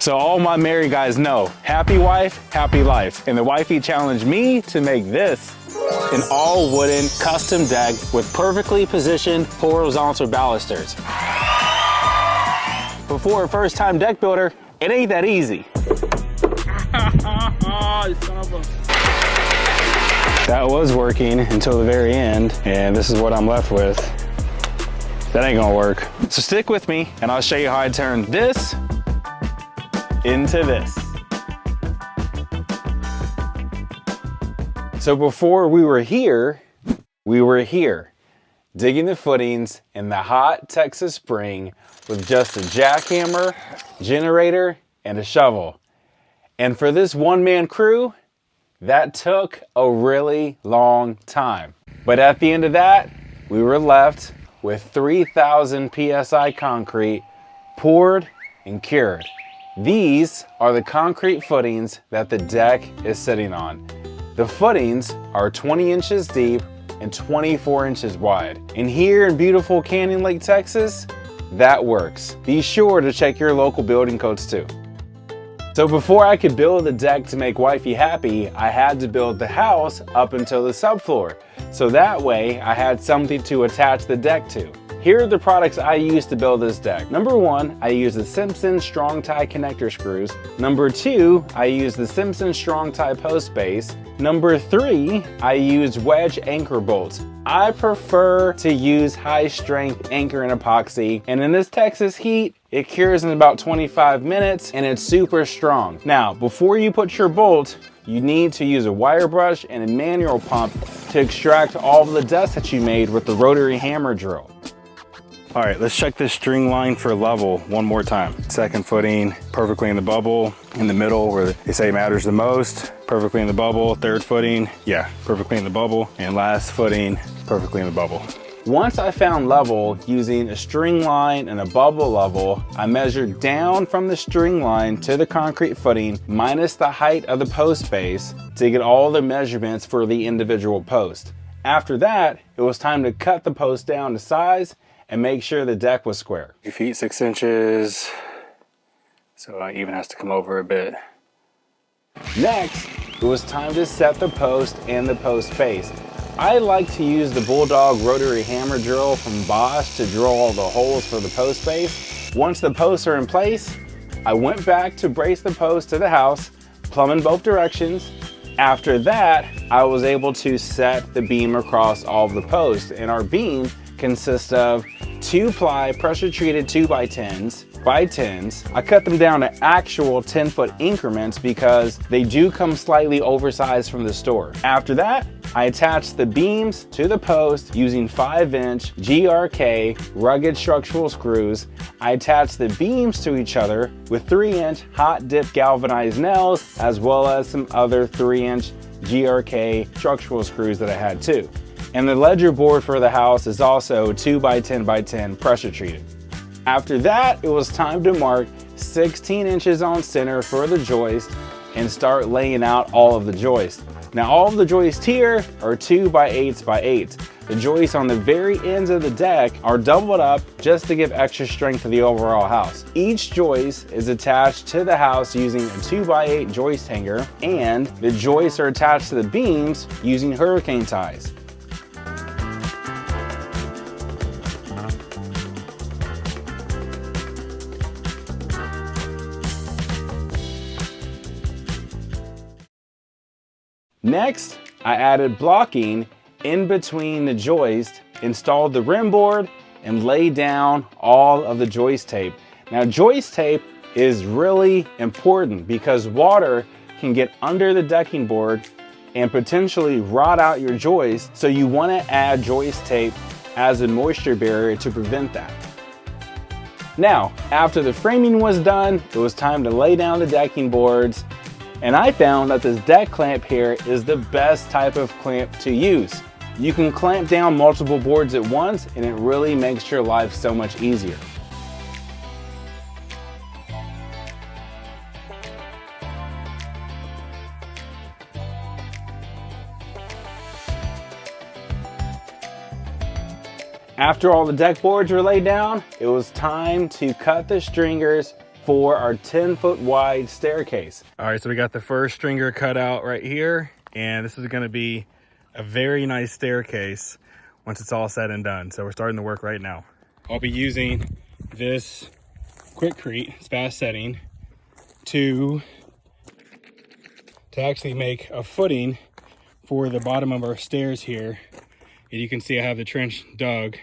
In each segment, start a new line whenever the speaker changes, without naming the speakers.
So all my married guys know, happy wife, happy life. And the wifey challenged me to make this an all wooden custom deck with perfectly positioned horizontal balusters. But for a first time deck builder, it ain't that easy. That was working until the very end, and this is what I'm left with. That ain't gonna work. So stick with me and I'll show you how I turn this into this. So before we were here, digging the footings in the hot Texas spring with just a jackhammer, generator, and a shovel. And for this one-man crew, that took a really long time. But at the end of that, we were left with 3,000 PSI concrete poured and cured. These are the concrete footings that the deck is sitting on. The footings are 20 inches deep and 24 inches wide. And here in beautiful Canyon Lake, Texas, that works. Be sure to check your local building codes too. So before I could build the deck to make wifey happy, I had to build the house up until the subfloor. So that way I had something to attach the deck to. Here are the products I used to build this deck. Number one, I used the Simpson Strong Tie connector screws. Number two, I used the Simpson Strong Tie post base. Number three, I used wedge anchor bolts. I prefer to use high strength anchor and epoxy, and in this Texas heat, it cures in about 25 minutes and it's super strong. Now, before you put your bolt, you need to use a wire brush and a manual pump to extract all of the dust that you made with the rotary hammer drill. All right, let's check this string line for level one more time. Second footing, perfectly in the bubble. In the middle, where they say matters the most, perfectly in the bubble. Third footing, yeah, perfectly in the bubble. And last footing, perfectly in the bubble. Once I found level using a string line and a bubble level, I measured down from the string line to the concrete footing minus the height of the post base to get all the measurements for the individual post. After that, it was time to cut the post down to size and make sure the deck was square. 3 feet 6 inches, so it even has to come over a bit. Next, it was time to set the post and the post base. I like to use the Bulldog rotary hammer drill from Bosch to drill all the holes for the post base. Once the posts are in place, I went back to brace the post to the house, plumb in both directions. After that, I was able to set the beam across all of the posts, and our beam consists of 2-ply pressure treated 2x10s by 10s. I cut them down to actual 10-foot increments because they do come slightly oversized from the store. After that, I attached the beams to the post using 5-inch GRK rugged structural screws. I attached the beams to each other with 3-inch hot dip galvanized nails, as well as some other 3-inch GRK structural screws that I had too. And the ledger board for the house is also 2x10x10 pressure treated. After that, it was time to mark 16 inches on center for the joist and start laying out all of the joists. Now all of the joists here are 2x8x8. The joists on the very ends of the deck are doubled up just to give extra strength to the overall house. Each joist is attached to the house using a 2x8 joist hanger, and the joists are attached to the beams using hurricane ties. Next, I added blocking in between the joist, installed the rim board, and laid down all of the joist tape. Now, joist tape is really important because water can get under the decking board and potentially rot out your joist, so you want to add joist tape as a moisture barrier to prevent that. Now, after the framing was done, it was time to lay down the decking boards. And I found that this deck clamp here is the best type of clamp to use. You can clamp down multiple boards at once, and it really makes your life so much easier. After all the deck boards were laid down, it was time to cut the stringers for our 10-foot wide staircase. All right, so we got the first stringer cut out right here, and this is gonna be a very nice staircase once it's all said and done. So we're starting the work right now. I'll be using this Quickcrete, it's fast setting, to actually make a footing for the bottom of our stairs here. And you can see I have the trench dug,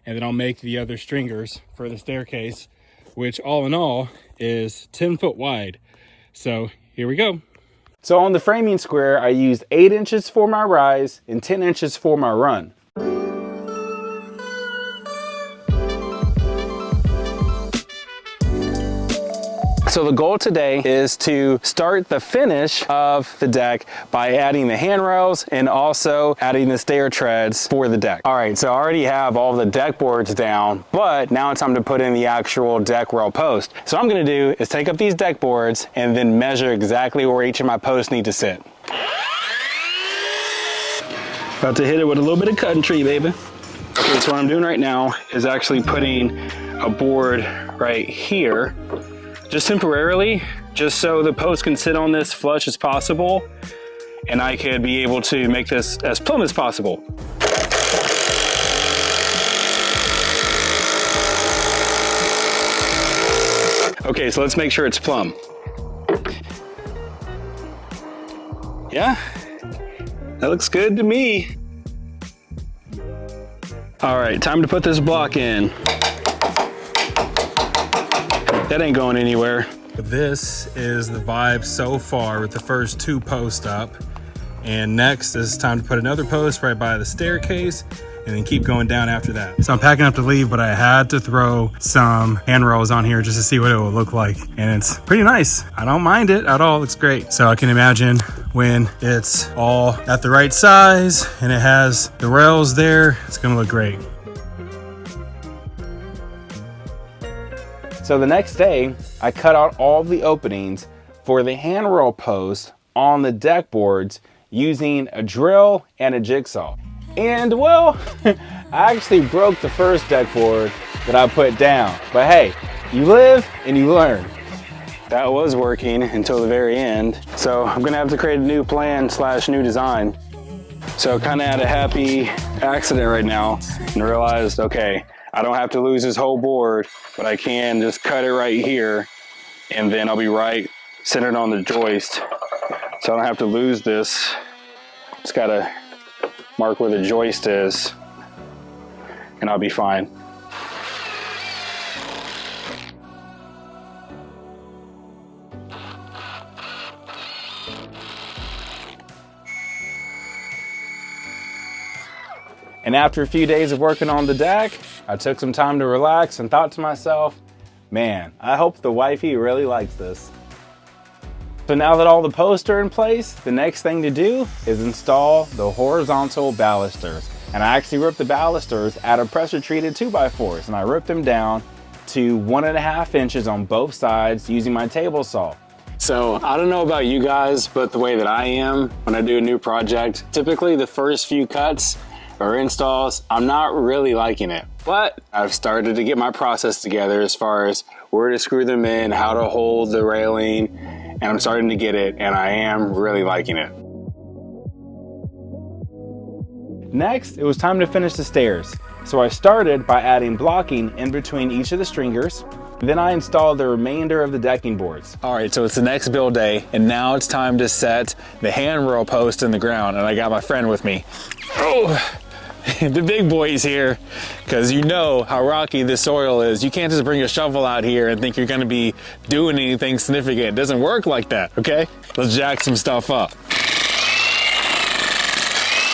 and then I'll make the other stringers for the staircase, which all in all is 10 foot wide. So here we go. So on the framing square, I used 8 inches for my rise and 10 inches for my run. So the goal today is to start the finish of the deck by adding the handrails and also adding the stair treads for the deck. All right, so I already have all the deck boards down, but now it's time to put in the actual deck rail post. So what I'm gonna do is take up these deck boards and then measure exactly where each of my posts need to sit. About to hit it with a little bit of cutting tree, baby. Okay, so what I'm doing right now is actually putting a board right here, just temporarily, just so the post can sit on this flush as possible, and I could be able to make this as plumb as possible. Okay, so let's make sure it's plumb. Yeah, that looks good to me. All right, time to put this block in. That ain't going anywhere. This is the vibe so far with the first 2 posts up. And next is time to put another post right by the staircase and then keep going down after that. So I'm packing up to leave, but I had to throw some handrails on here just to see what it will look like. And it's pretty nice. I don't mind it at all, looks great. So I can imagine when it's all at the right size and it has the rails there, it's gonna look great. So the next day, I cut out all the openings for the handrail posts on the deck boards using a drill and a jigsaw. And well, I actually broke the first deck board that I put down. But hey, you live and you learn. That was working until the very end. So I'm gonna have to create a new plan / new design. So kind of had a happy accident right now and realized, okay, I don't have to lose this whole board, but I can just cut it right here, and then I'll be right centered on the joist. So I don't have to lose this. Just gotta mark where the joist is, and I'll be fine. And after a few days of working on the deck, I took some time to relax and thought to myself, man, I hope the wifey really likes this. So now that all the posts are in place, the next thing to do is install the horizontal balusters. And I actually ripped the balusters out of pressure treated 2x4s, and I ripped them down to 1.5 inches on both sides using my table saw. So I don't know about you guys, but the way that I am when I do a new project, typically the first few cuts or installs, I'm not really liking it. But I've started to get my process together as far as where to screw them in, how to hold the railing, and I'm starting to get it, and I am really liking it. Next, it was time to finish the stairs. So I started by adding blocking in between each of the stringers. Then I installed the remainder of the decking boards. All right, so it's the next build day, and now it's time to set the handrail post in the ground, and I got my friend with me. Oh! The big boy's here, because you know how rocky this soil is. You can't just bring a shovel out here and think you're gonna be doing anything significant. It doesn't work like that, okay? Let's jack some stuff up.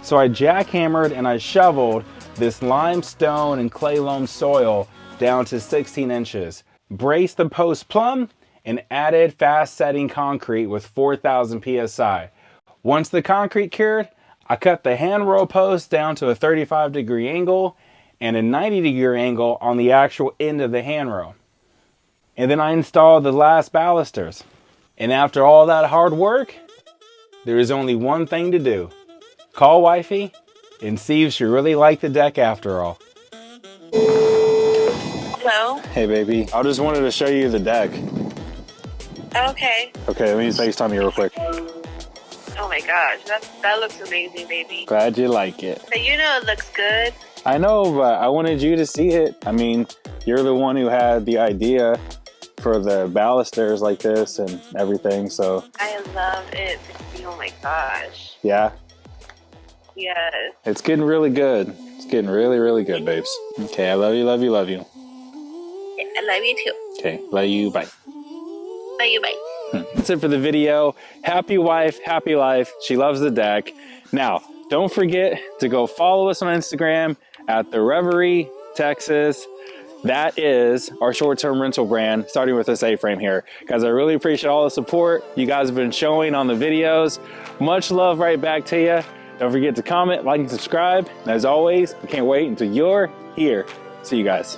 So I jackhammered and I shoveled this limestone and clay loam soil down to 16 inches. Braced the post plumb and added fast setting concrete with 4,000 PSI. Once the concrete cured, I cut the handrail post down to a 35-degree angle and a 90-degree angle on the actual end of the handrail. And then I installed the last balusters. And after all that hard work, there is only one thing to do. Call wifey and see if she really liked the deck after all.
Hello?
Hey baby, I just wanted to show you the deck.
Okay.
Okay, let me FaceTime you real quick.
Oh my gosh, that looks amazing, baby.
Glad you like it.
But you know it looks good.
I know, but I wanted you to see it. I mean, you're the one who had the idea for the balusters like this and everything, so.
I love it. Oh my gosh.
Yeah.
Yes.
It's getting really good. It's getting really, really good, babes. Okay, I love you, love you, love you.
I love you too.
Okay, love you, bye.
Love you, bye.
That's it for the video. Happy wife, happy life. She loves the deck. Now, don't forget to go follow us on Instagram at The Reverie, Texas. That is our short-term rental brand, starting with this A-frame here. Guys, I really appreciate all the support you guys have been showing on the videos. Much love right back to you. Don't forget to comment, like, and subscribe. And as always, I can't wait until you're here. See you guys.